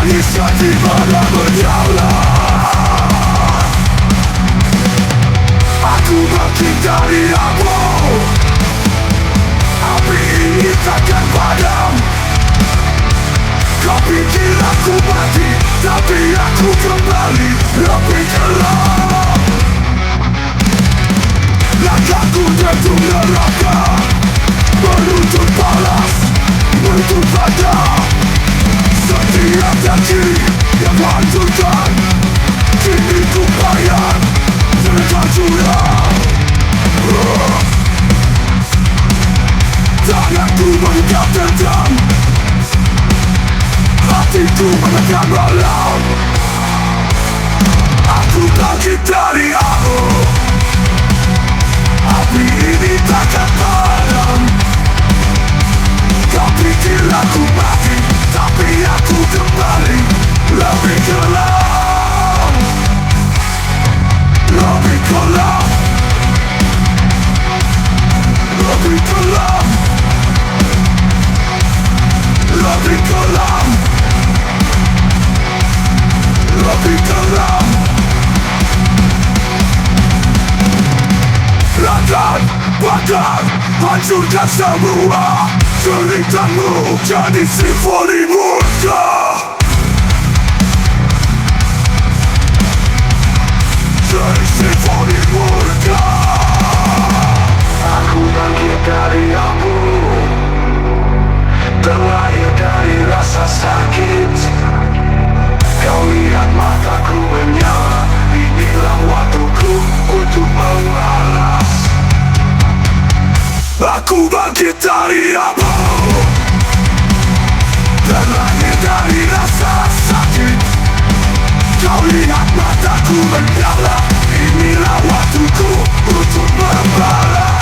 Tangisnya di mana menyala. Aku bangkit dari abu. Api ini takkan padam. Kau pikir aku mati, tapi aku kembali lebih gelap. Langkahku tentu neraka, menuntut balas, menuntut pada. Setiap janji yang hancurkan, kini ku bayar dengan curang. Tanganku menggap dendam, hatiku menekan malam. Aku bangkit dari abu. Api ini takkan padam. Kau pikir aku mati, tapi aku kembali lebih gelap. Lebih gelap. Lebih gelap. Lebih gelap. Lebih gelap. Langkah, bakar, hancurkan semua. Ceritanu jadi simfoni murka. Jadi simfoni murka. Aku bangkit dari abu, terlahir dari rasa sakit. Kau lihat mataku menyala, inilah waktuku untuk membalas. Aku bangkit dari abu, terlahir dari rasa sakit. Kau lihat mataku menyala, inilah waktuku untuk membalas.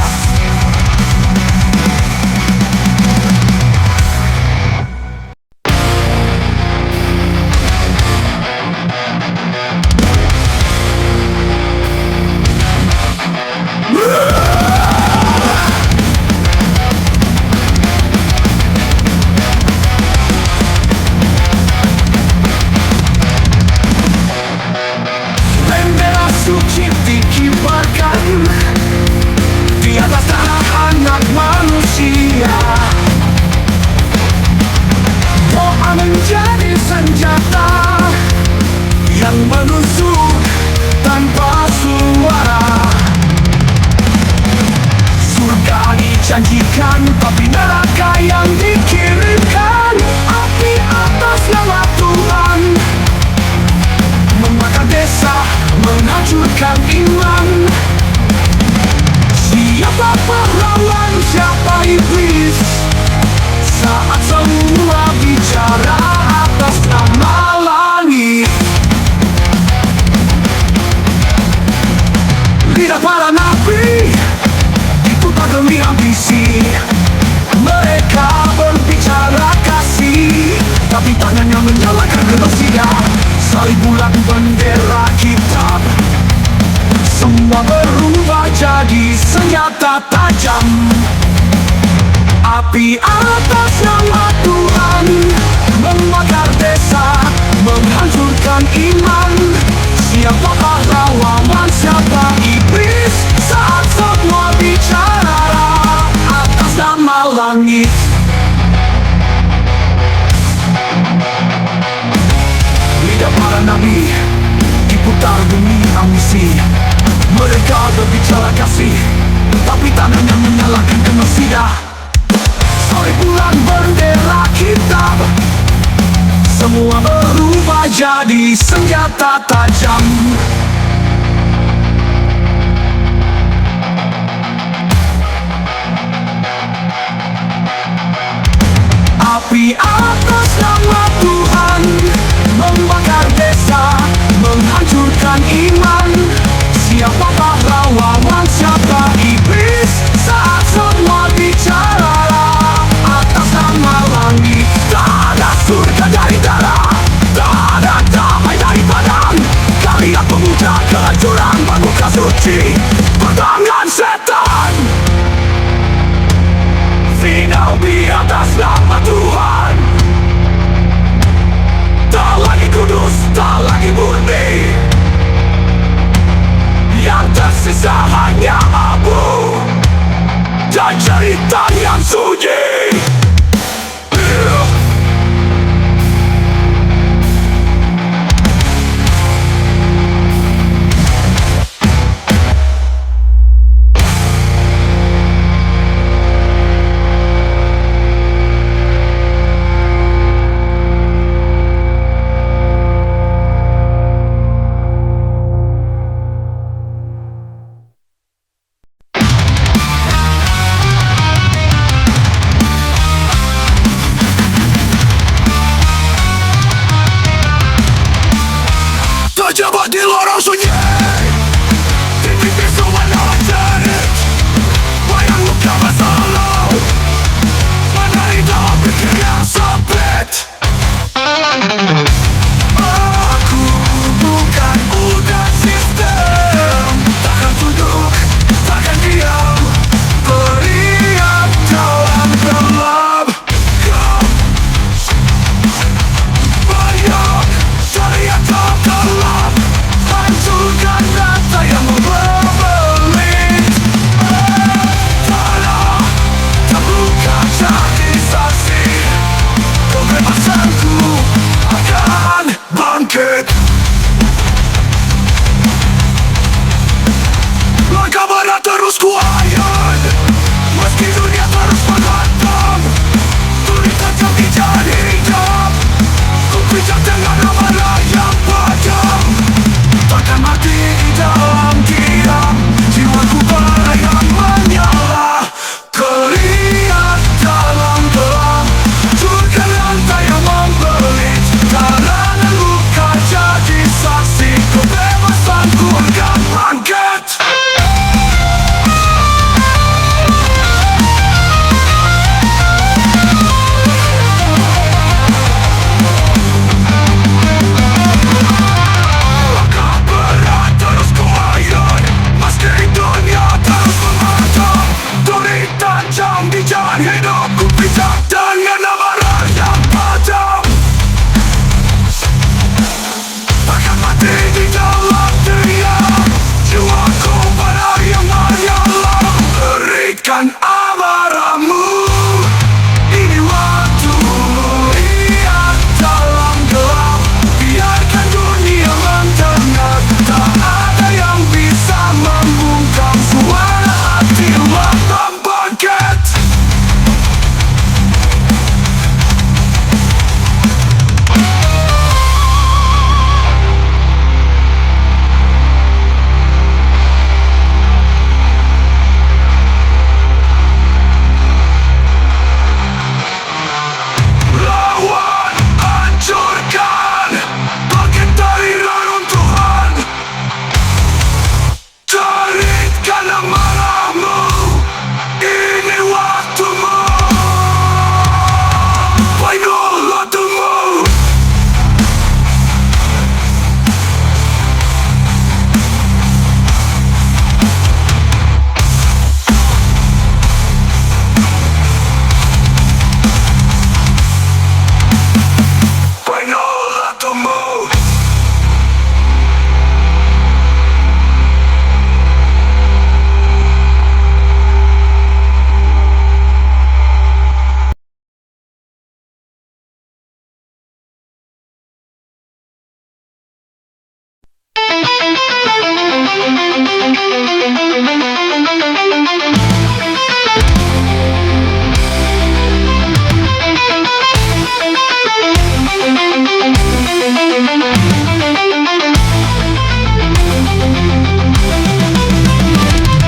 Di atas tanah anak manusia, doa menjadi senjata yang menusuk tanpa suara. Surga dijanjikan, tapi neraka yang dikirimkan. Api atas nama Tuhan membakar desa, menghancurkan iman. Siapa pahlawan, siapa iblis, saat semua bicara atas nama langit. Lidah para nabi diputar demi ambisi. Mereka berbicara kasih, tapi tangannya menyalakan genosida. Salib bulat bendera kitab, semua berubah jadi senjata tajam. Api atas nama Tuhan membakar desa, menghancurkan iman. Siapa pahlawan, siapa iblis, saat semua bicara atas nama langit. Lidah para nabi diputar demi ambisi. Mereka berbicara kasih, tapi tangannya menyalakan genosida. Salib bulan bendera kitab, semua berubah jadi senjata tajam. Api atas nama Tuhan membakar desa, menghancurkan iman. Siapa pahlawan, siapa iblis, saat semua bicara atas nama langit. Tak ada surga dari darah, tak ada damai dari padang. Kalian pemuda kehancuran, bermuka suci, bertangan setan. Final di atas nama Tuhan.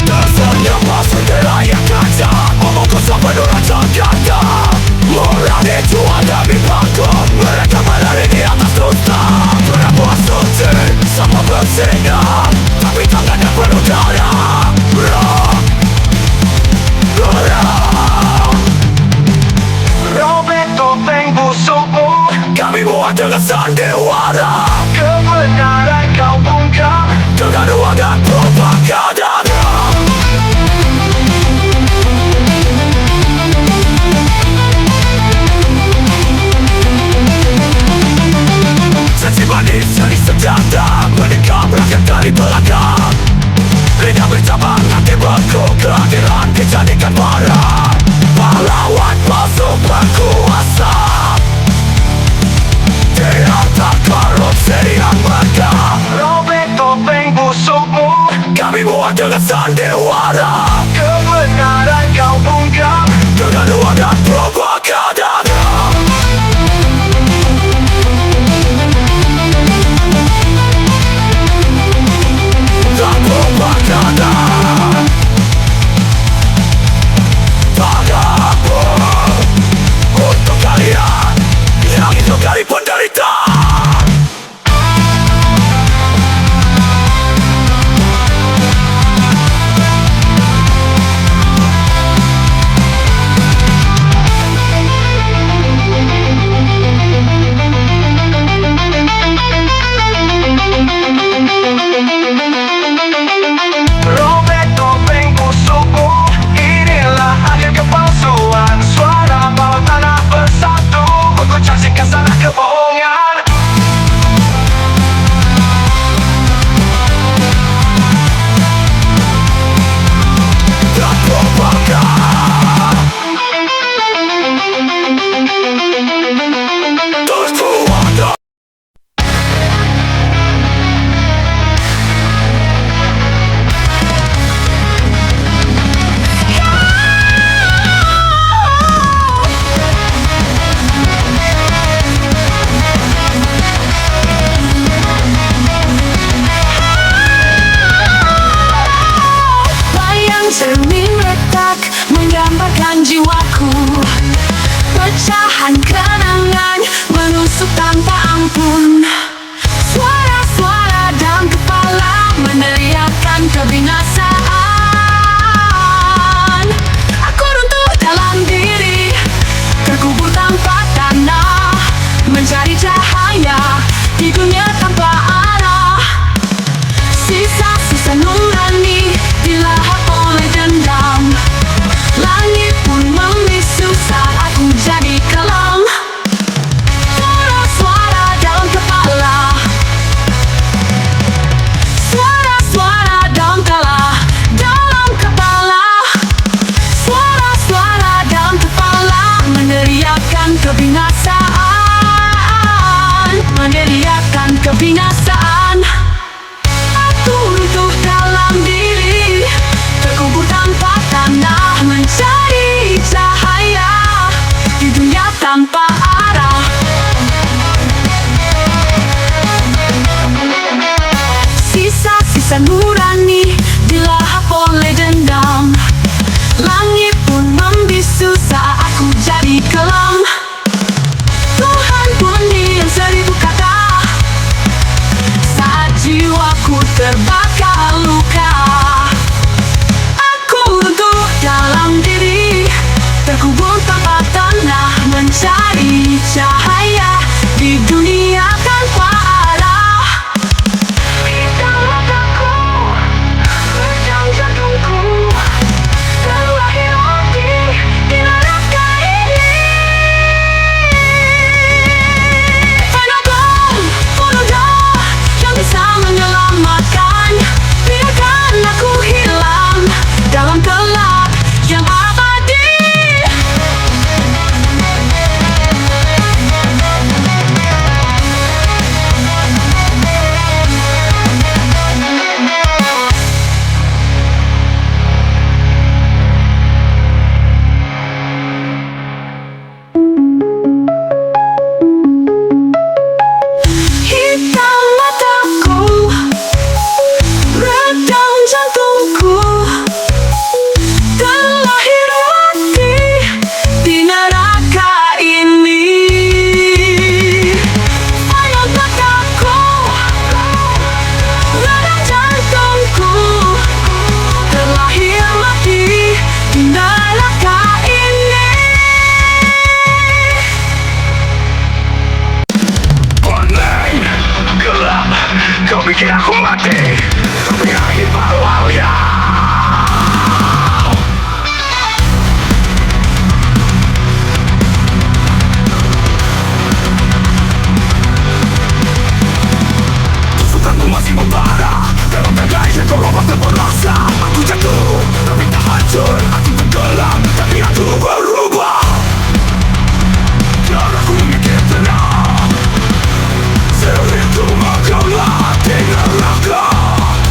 Dasarnya masuk layak kaca, omongku sampai nuratan kata. Orang itu ada di panggung, mereka melari di atas dusta. Perempuan suci, sama bersihnya, tapi tangannya penuh darah. Robek topeng busukmu, kami buat dengan sandiwara. Kebenaran kau bungkam dengan uang dan propaganda. Janji manis jadi senjata, menikam rakyat dari belakang. Lidah bercabar nanti berku, kehadiran dijadikan marah. Pahlawan masuk berkuasa, dia tak korupsi yang megah. Robek topeng busukmu, kami buat dengan sandiwara. Kebenaran kau bungkam dengan uang dan propaganda. Dan propaganda. Tanganku untuk kalian yang hidup dari penderitaan. Robek topeng busukmu, inilah akhir kepalsuan. Suara bawah tanah bersatu untuk saksikan salah kebohongan. Dan propaganda. Terus ada. Bayang cermin retak menggambarkan jiwaku. Pecahan kenangan menusuk tanpa ampun. Suara-suara dalam kepala meneriakkan kebinasaan. Aku runtuh dalam diri, terkubur tanpa tanah, mencari cahaya di dunia tanpa arah. Sisa-sisa nurani dilahap oleh dendam. Langit pun membisu saat aku jadi kelam. Suara-suara dalam kepala, suara-suara dalam kepala, suara-suara dalam kepala meneriakkan kebinasaan, meneriakkan kebinasaan. Aku runtuh dalam diri, terkubur tanpa tanah, mencari cahaya di dunia tanpa arah. Sisa-sisa nurani dilahap oleh dendam. Langit pun membisu saat aku jadi kelam. Tuhan pun diam seribu kata, Kau bikin aku mati, tapi angin malamnya. Tusukanku masih membara dalam tegai kau robot terperasa. Aku jatuh, tapi tak hancur. Aku tenggelam, tapi aku berubah. Darahku mikir tenang, seringku menggelar di neraka.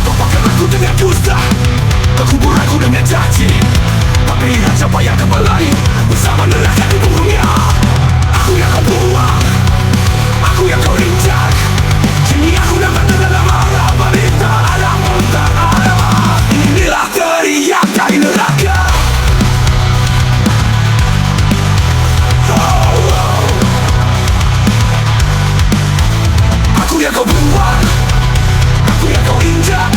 Papakan aku dengan dusta, kekuburan aku dengan janji. Tapi raja payah kembali bersama neraka di punggungnya. Aku yang kau buang, aku yang kau injak. Kini aku dapat dalam arah balik. Tak ada muntah arah. Inilah teriak dari neraka. Aku yang kau buang, aku yang kau injak.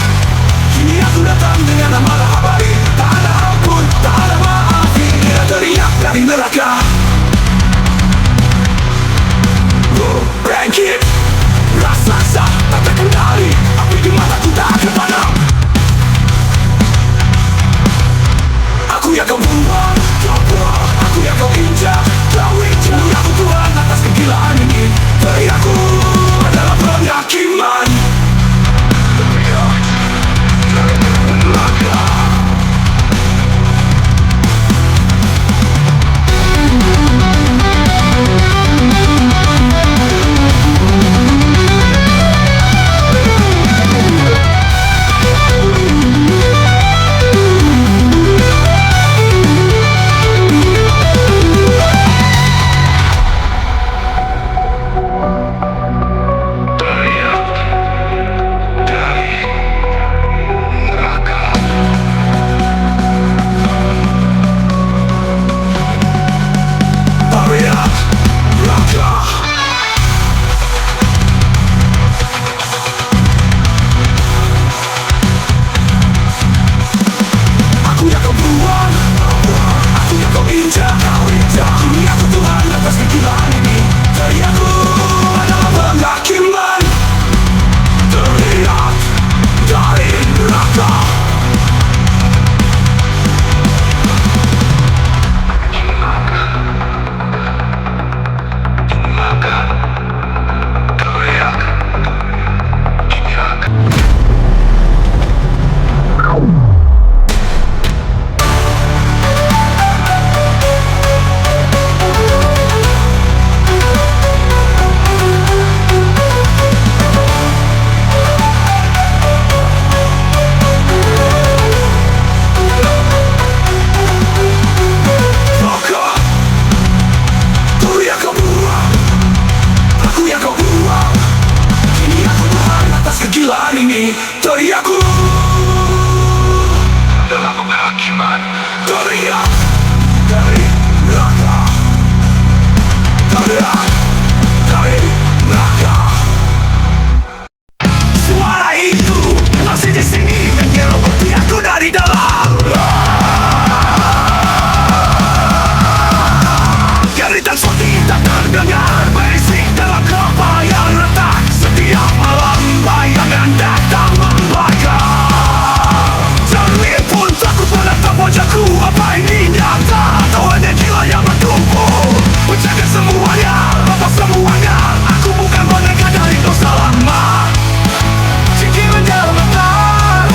Kini aku datang dengan amarah abadi. Tak ada ampun, tak ada maaf. Inilah teriak dari neraka. Bangkit, raksasa tak terkendali. Api di mataku tak akan padam. Aku yang kau buang, aku yang kau injak. Kini aku Tuhan atas kegilaan ini. Teriakku adalah penghakiman. Teriak dari neraka. Teriakku adalah penghakiman. Teriak dari neraka. Teriak dari neraka. Suara itu masih di sini menyeroboti aku dari dalam. Garitan seperti tak terdengar berisik dalam kepala yang retak. Setiap malam bayangan datang membakar. Cermin pun takut menatap wajahku. Apa ini nyata atau hanya gila yang berkumpul? Menjaga semuanya, lepas semuanya. Aku bukan boneka dari dosa lama. Cicilan jabatan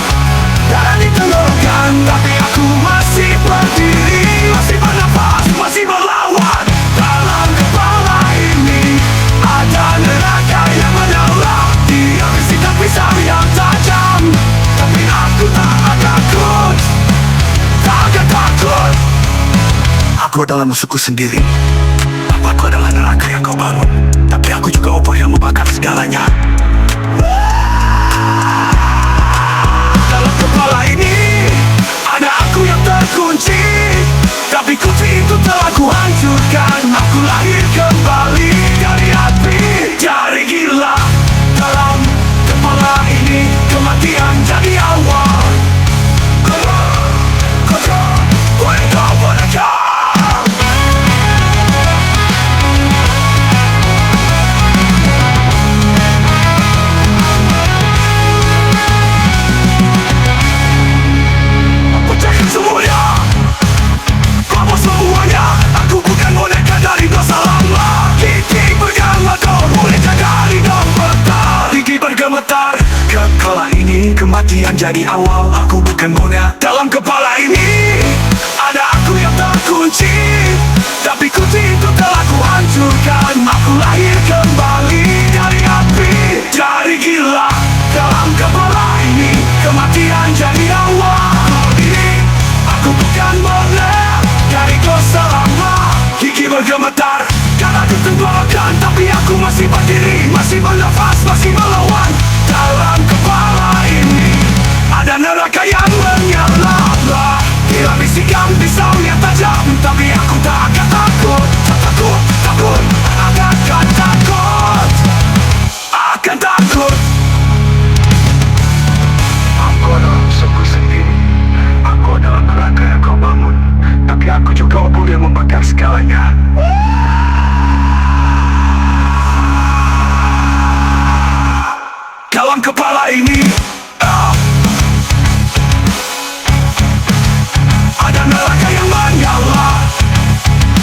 dan ditenggorokan, tapi aku masih berdiri, masih bernafas, masih berlawan. Dalam kepala ini ada neraka yang menyala. Dia bersikap pisau yang tajam, tapi aku tak akan takut. Tak akan takut. Aku adalah musuhku sendiri. Aku adalah neraka yang kau bangun, tapi aku juga obor yang membakar segalanya. Dalam kepala ini ada aku yang terkunci, tapi kunci itu telah ku hancurkan. Aku lahir kembali dari api, dari gila. Dalam kepala ini kematian jadi awal. Kau boneka. jadi awal. Aku bukan monyet. Dalam kepala ini ada aku yang terkunci, tapi kunci itu telah ku hancurkan. Aku lahir kembali dari api, dari gila. Dalam kepala ini kematian jadi awal. Ini aku bukan monyet, dari kau selama gigi bergemetar karena aku tenggelamkan, tapi aku masih berdiri, masih bernafas, masih melawan. Dalam kepala ini ada neraka yang menyala. Gila bisikan pisau yang tajam, tapi aku tak akan takut. Tak takut, takut, akan takut. Akan takut. Aku adalah musuhku sendiri. Aku adalah neraka yang kau bangun, tapi aku juga boleh membakar segalanya. Dalam kepala ini ada neraka yang menyala,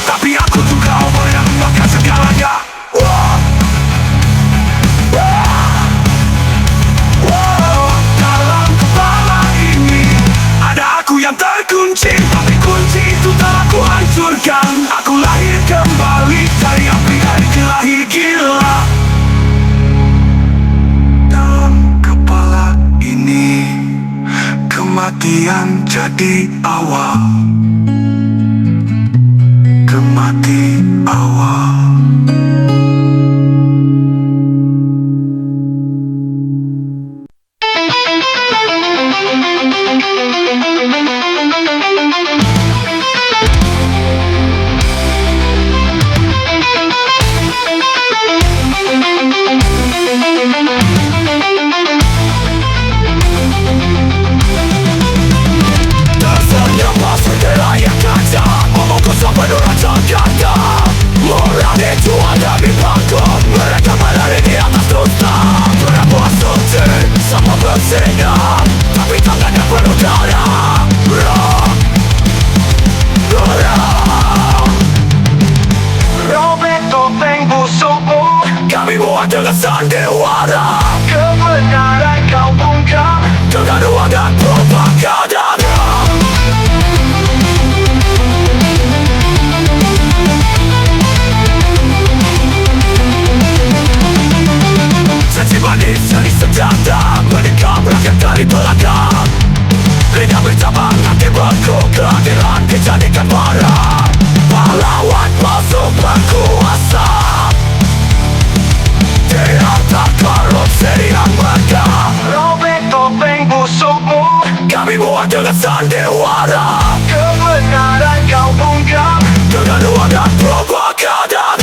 tapi aku juga boleh membakar segalanya. Dalam kepala ini ada aku yang terkunci, tapi kunci itu telah ku hancurkan. Aku lahir kembali dari api, dari lahir gila. Dalam kepala ini kematian jadi awal. Kemati awal. Tapi tangannya penuh darah. Robek topeng busukmu, kami buat dengan sandiwara. Kebenaran kau bungkam dengan uang dan propaganda. Janji manis, janji sejahtera, menikam rakyat dari belakang. Lidah bercabang, nanti berku kehadiran dijadikan marah. Pahlawan masuk berkuasa, tidak tak korupsi yang megah. Robek topeng busukmu, kami buat dengan sandiwara. Kebenaran kau bungkam dengan uang dan propaganda.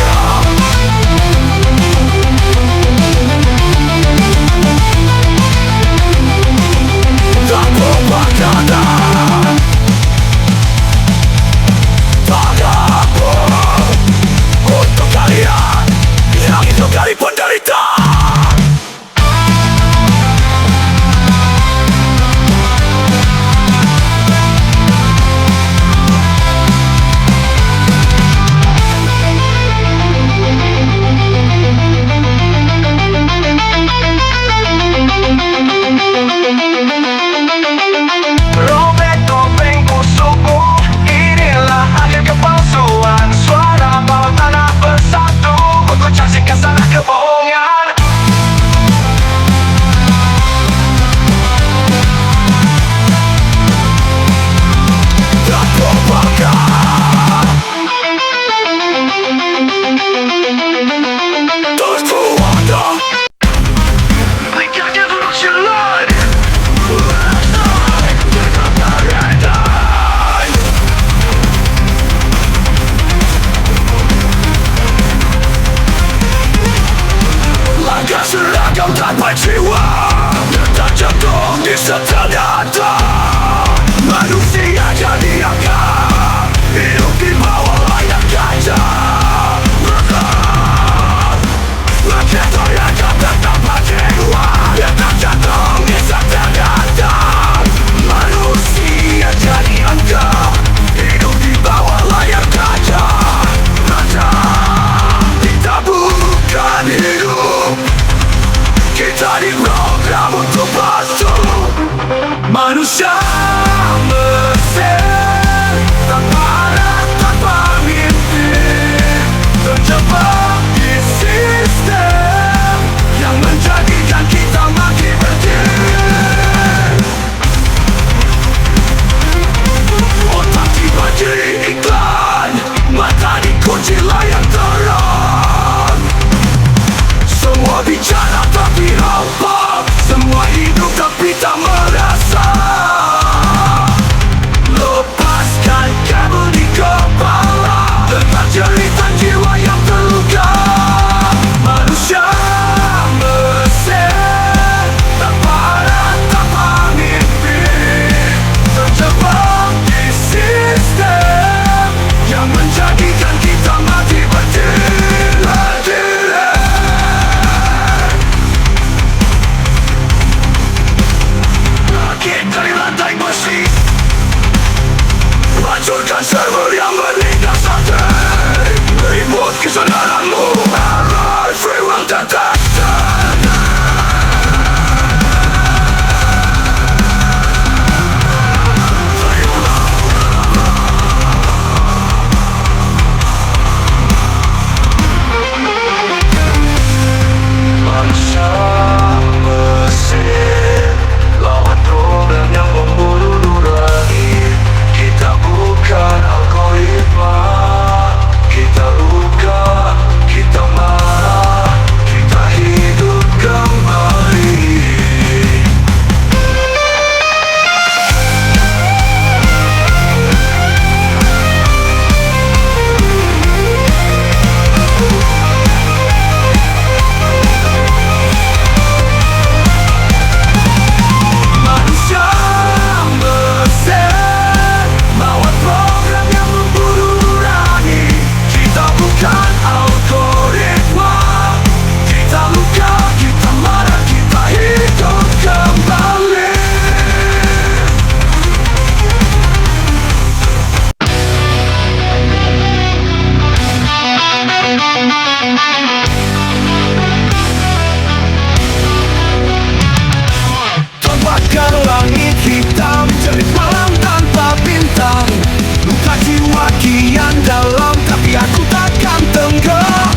Tak propaganda. Tak apa untuk kalian yang hidup dari penderitaan. Robek topeng busukmu, inilah akhir kepalsuan. Suara bawah tanah bersatu untuk saksikan salah kebohongan. Tak propaganda. Terus berwarna. Berikan revolution. Langkah seragam tanpa jiwa, tak jatuh di setel data. Manusia jadi angka, hidup di bawah layar kaca. Rakyat yang tak tanpa jiwa, yang tak jatuh di setel data. Manusia jadi angka, hidup di bawah layar kaca. Raja, kita bukan hidup, kita diprogram untuk masuk. Manusia Mesir tanpa arah, tanpa mimpi, terjebak di sistem yang menjadikan kita makin berdiri. Otak diberi iklan, mata dikunci layar terang. Semua bicara tapi hampa, semua hidup tapi tak merasa. Lepaskan kabel di kepala, dengar jeritan jiwa yang terluka. Manusia Mesir tanpa arah, tanpa mimpi, terjebak di sistem yang menjadikan kita mati berdiri. Rakit dari lantai besi, hancurkan server yang menindas hati. Ribut kesadaranmu, error free will detected. Bangsa Mesir lawan program yang membunuh nurani. Kita bukan algoritma, kita luka, kita marah, kita hidup kembali. Manusia Mesir lawan program yang membunuh nurani. Kita bukan algoritma, kita luka, kita marah, kita hidup kembali. Terbakar langit hitam, jadi malam tanpa bintang. Luka jiwa kian dalam, tapi aku takkan tenggelam.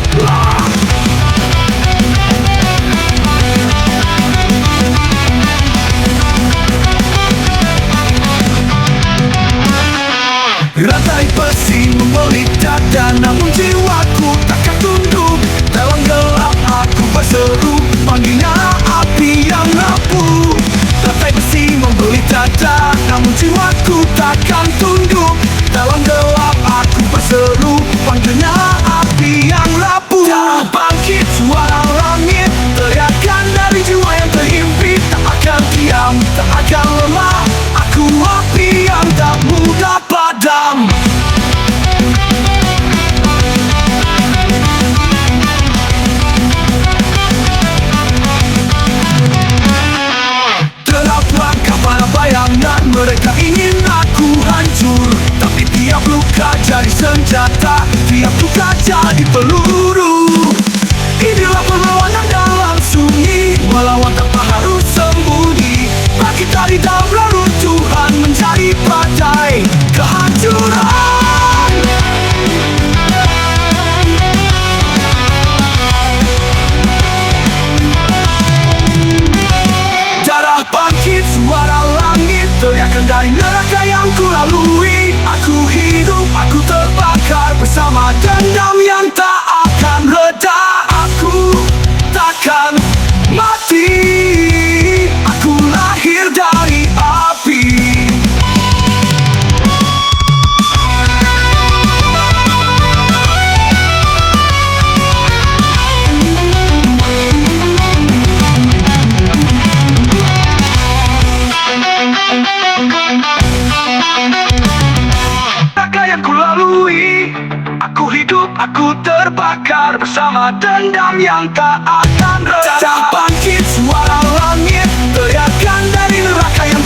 Rantai besi membelit dada, namun jiwaku takkan tunduk. Dalam gelap aku berseru, panggilnya api yang rapuh. Rantai besi membelit dada, namun jiwaku takkan tunduk. Dalam gelap aku berseru, panggilnya api yang rapuh. Tak bangkit suara langit, teriakan dari jiwa yang terhimpit. Tak akan diam, tak akan lemah, aku api yang tak mudah padam. Terapakah pada bayangan mereka ingin aku hancur, tapi tiap luka jadi senjata, tiap luka jadi peluru. Inilah perlawanan dalam sunyi, melawan tanpa harus sembunyi. Bangkit dari dalam reruntuhan menjadi badai kehancuran. Darah bangkit, suara langit, teriakan dari neraka yang ku lalui. Aku hidup, aku terbakar bersama dendam yang tak akan reda. Aku takkan mati, aku lahir dari api. Neraka yang ku lalui, aku hidup, aku terbakar bersama dendam yang tak akan reda. Tak bangkit suara langit, teriakan dari neraka yang